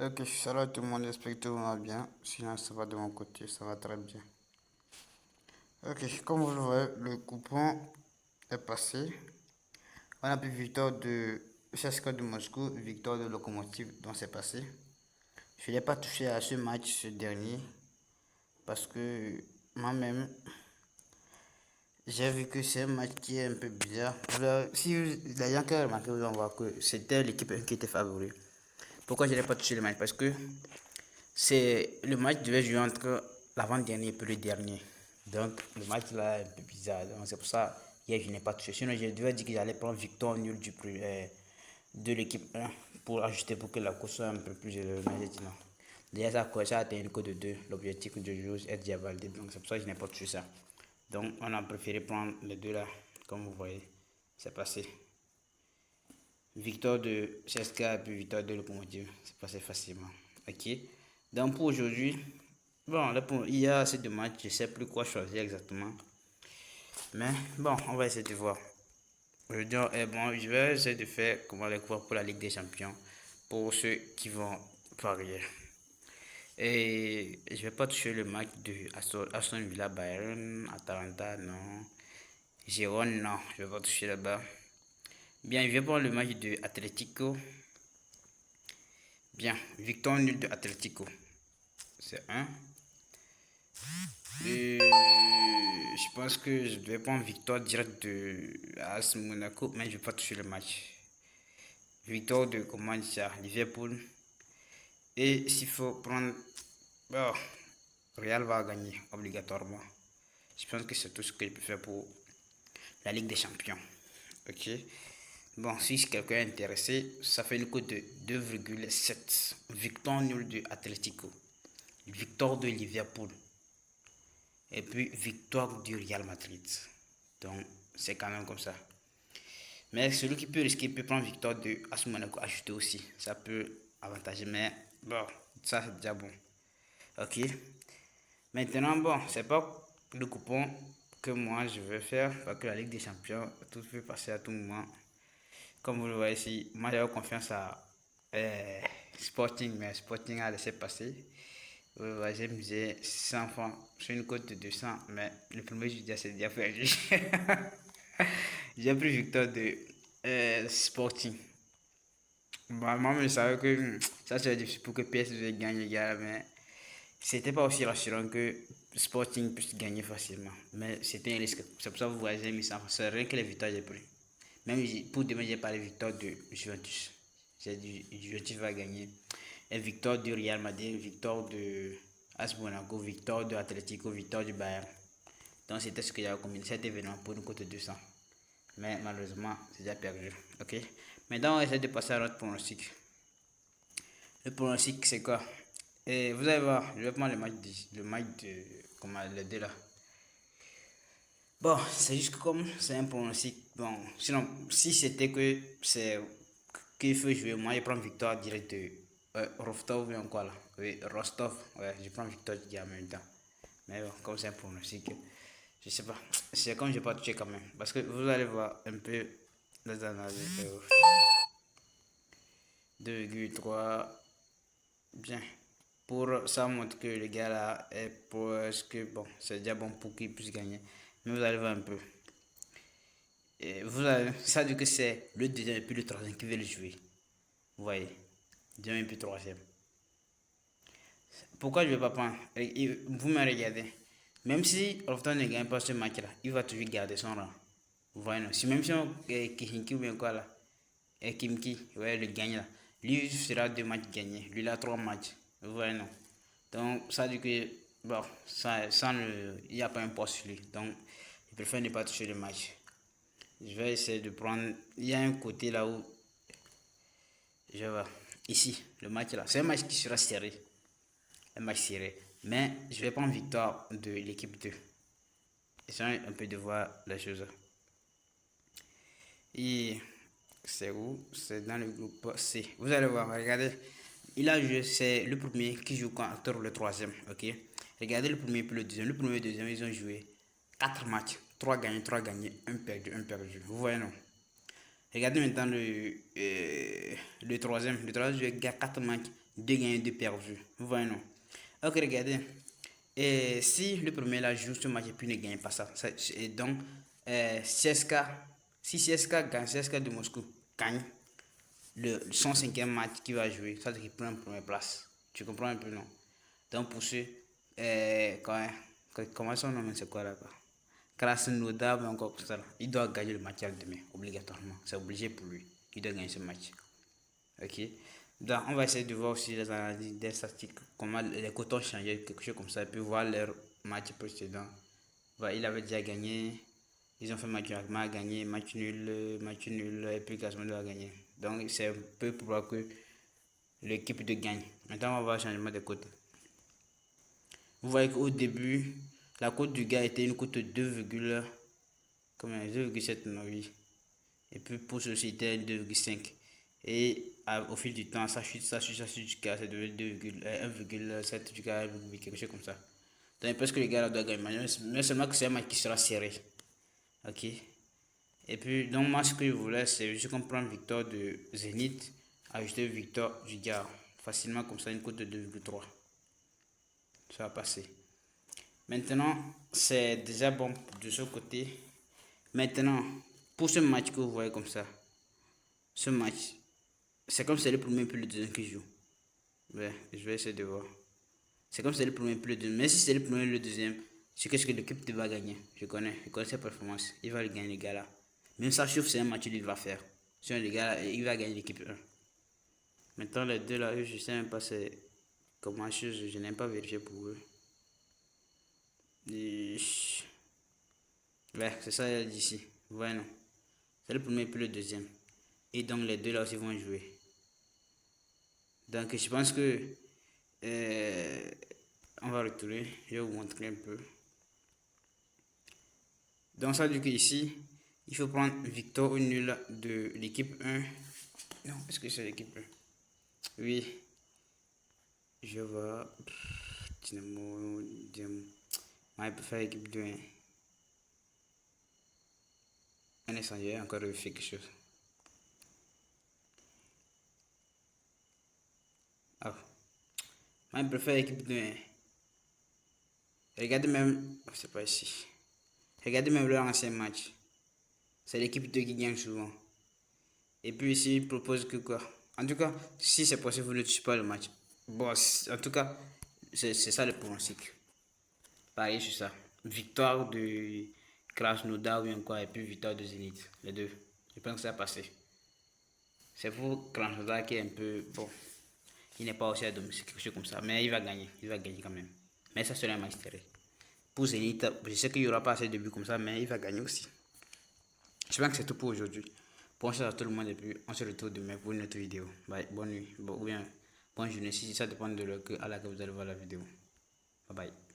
Ok, salut à tout le monde, j'espère que tout va bien. Sinon, ça va de mon côté, ça va très bien. Ok, comme vous le voyez, le coupon est passé. On a pris victoire de CSKA de Moscou, victoire de Lokomotiv, dont c'est passé. Je n'ai pas touché à ce match, ce dernier, parce que moi-même, j'ai vu que c'est un match qui est un peu bizarre. Si les gens qui ont remarqué, vous allez voir que c'était l'équipe qui était favori. Pourquoi je n'ai pas touché le match? Parce que le match devait jouer entre l'avant-dernier et le dernier. Donc le match là est un peu bizarre. Donc c'est pour ça hier je n'ai pas touché. Sinon je devais dire que j'allais prendre victoire nulle de l'équipe 1 pour ajuster pour que la course soit un peu plus élevée. Mais j'ai dit non. Déjà ça a atteint le code de 2. L'objectif de jeu est déjà validé. Donc c'est pour ça que je n'ai pas touché ça. Donc on a préféré prendre les deux là. Comme vous voyez. C'est passé. Victoire de CSKA et puis victoire de Lokomotiv. C'est passé facilement. Ok. Donc pour aujourd'hui, bon, là il y a assez de matchs, je sais plus quoi choisir exactement. Mais bon, on va essayer de voir. Aujourd'hui, bon, je vais essayer de faire comment les cours pour la Ligue des Champions pour ceux qui vont parier. Et je vais pas toucher le match de Aston Villa Bayern, Atalanta, non. Gérone, non, je vais pas toucher là-bas. Bien, je vais prendre le match de Atletico. Bien, victoire nulle de Atletico. C'est un. Et je pense que je devais prendre victoire directe de AS Monaco, mais je ne vais pas toucher le match. Victoire de comment dire ça, Liverpool. Et s'il faut prendre. Bon, Real va gagner obligatoirement. Je pense que c'est tout ce que je peux faire pour la Ligue des Champions. Ok. Bon, si quelqu'un est intéressé, ça fait une cote de 2,7. Victoire nulle de Atletico. Victoire de Liverpool. Et puis victoire du Real Madrid. Donc c'est quand même comme ça. Mais celui qui peut risquer peut prendre victoire de AS Monaco ajouté aussi. Ça peut avantager. Mais bon, ça c'est déjà bon. Ok. Maintenant, bon, c'est pas le coupon que moi je veux faire. Parce que la Ligue des Champions, tout peut passer à tout moment. Comme vous le voyez ici, moi j'avais confiance à Sporting, mais Sporting a laissé passer. J'ai misé 100 francs sur une cote de 200, mais le premier jour, c'est déjà perdu. J'ai pris victoire de Sporting. Bah, moi, je savais que ça serait difficile pour que PSG gagne, les gars, mais c'était pas aussi rassurant que Sporting puisse gagner facilement. Mais c'était un risque. C'est pour ça que vous voyez, j'ai mis 100 francs. C'est rien que les victoires j'ai pris. Même pour demain, j'ai parlé victoire de Juventus. J'ai dit Juventus va gagner. Et victoire du Real Madrid, victoire de AS Monaco, victoire de Atletico, victoire du Bayern. Donc c'était ce que j'avais combiné cet événement pour une cote de 200. Mais malheureusement, c'est déjà perdu. Ok. Maintenant, on essaie de passer à notre pronostic. Le pronostic, c'est quoi? Et vous allez voir, je vais prendre le match de comment les deux là. Bon, c'est juste que comme c'est un pronostic. Bon, sinon, si c'était que c'est qu'il faut jouer, moi je prends victoire directe de Rostov ou quoi là. Oui, Rostov, ouais, je prends victoire en même temps. Mais bon, comme c'est un pronostic, je sais pas. C'est comme je n'ai pas touché quand même. Parce que vous allez voir un peu les analyses. 2,3. Bien. Pour ça montre que le gars là est presque bon. C'est déjà bon pour qu'il puisse gagner. Mais vous allez voir un peu. Et vous avez, ça dit que c'est le deuxième et puis le troisième qui veulent jouer. Vous voyez. Deuxième et puis troisième. Pourquoi je ne vais pas prendre? Vous me regardez. Même si Rofton ne gagne pas ce match-là, il va toujours garder son rang. Vous voyez, non? Si même si on Kihinki ou bien quoi là, et Kimki, ouais, le gagne là, lui sera 2 matchs gagnés. Lui, il a 3 matchs. Vous voyez, non? Donc, ça dit que, bon, il n'y a pas un poste sur lui. Donc, je préfère ne pas toucher le match. Je vais essayer de prendre. Il y a un côté là où je vais. Ici, le match là. C'est un match qui sera serré. Un match serré. Mais je vais prendre victoire de l'équipe 2. Essayons un peu de voir les choses. Et c'est où? C'est dans le groupe C. Vous allez voir, regardez. Il a joué, c'est le premier qui joue contre le troisième. Ok? Regardez le premier puis le deuxième. Le premier et le deuxième, ils ont joué 4 matchs. 3 gagnés, 3 gagnés, un perdu, un perdu. Vous voyez, non? Regardez maintenant le troisième. Le troisième joue 4 matchs. 2 gagnés, 2 perdus. Vous voyez, non? Ok, regardez. Et si le premier là joue ce match et puis ne gagne pas ça, et donc CSKA, si CSKA gagne, CSKA de Moscou gagne son 5e match qui va jouer, ça c'est qu'il prend la première place. Tu comprends un peu, non? Donc pour ceux, comment son nom, c'est quoi là-bas? Krasnodar, mais encore comme ça, là. Il doit gagner le match demain, obligatoirement. C'est obligé pour lui. Il doit gagner ce match. Ok? Donc, on va essayer de voir aussi les analyses des statistiques, comment les cotes ont changé, quelque chose comme ça, et puis voir leur match précédent. Voilà, il avait déjà gagné. Ils ont fait match nul, a gagné, match nul, et puis Krasnodar a gagné. Donc, c'est un peu probable que l'équipe de gagne. Maintenant, on va voir le changement de cotes. Vous voyez qu'au début, la cote du gars était une cote de 2,7, non, oui. Et puis pour ceci, c'était 2,5. Et au fil du temps, ça chute jusqu'à 1,7 jusqu'à 1,8, quelque chose comme ça. Donc, parce que les gars là doivent gagner. Mais seulement que c'est un match qui sera serré. Ok. Et puis, donc, moi, ce que je voulais, c'est juste qu'on prend victoire de Zénith, ajouter victoire du gars. Facilement, comme ça, une cote de 2,3. Ça va passer. Maintenant, c'est déjà bon de ce côté. Maintenant, pour ce match que vous voyez comme ça, ce match, c'est comme si c'est le premier puis le deuxième qui joue. Ouais, je vais essayer de voir. C'est comme si c'est le premier puis le deuxième. Mais si c'est le premier et le deuxième, c'est qu'est-ce que l'équipe va gagner. Je connais ses performances. Il va le gagner, les gars là. Même ça chauffe, c'est un match qu'il va faire. Sinon, les gars là, il va gagner l'équipe 1. Maintenant, les deux là, je sais même pas c'est comment je n'ai pas vérifié pour eux. Ouais, c'est ça d'ici. Ouais, non. C'est le premier puis le deuxième. Et donc les deux là aussi vont jouer. Donc je pense que on va retourner. Je vais vous montrer un peu. Donc ça veut dire qu'ici, il faut prendre victoire ou nul de l'équipe 1. Non, est-ce que c'est l'équipe 1? Oui. Je vais. Dynamo. Je préfère l'équipe 2. Un instant, je vais encore vérifier quelque chose. Ah. Moi, je préfère l'équipe 2. Regardez même. Oh, c'est pas ici. Regardez même leur ancien match. C'est l'équipe 2 qui gagne souvent. Et puis ici, il propose que quoi? En tout cas, si c'est possible, vous ne tuez pas le match. Bon, en tout cas, c'est ça le pronostic. Pareil sur ça. Victoire de Krasnodar ou bien quoi, et puis victoire de Zenit. Les deux. Je pense que ça va passer. C'est pour Krasnodar qui est un peu. Bon, il n'est pas aussi à domicile, quelque chose comme ça. Mais il va gagner. Il va gagner quand même. Mais ça sera un match serré. Pour Zenit, je sais qu'il n'y aura pas assez de buts comme ça, mais il va gagner aussi. Je pense que c'est tout pour aujourd'hui. Bonne chance à tout le monde et puis on se retrouve demain pour une autre vidéo. Bye, bonne nuit, ou bien bonne journée si ça dépend de l'heure à laquelle vous allez voir la vidéo. Bye bye.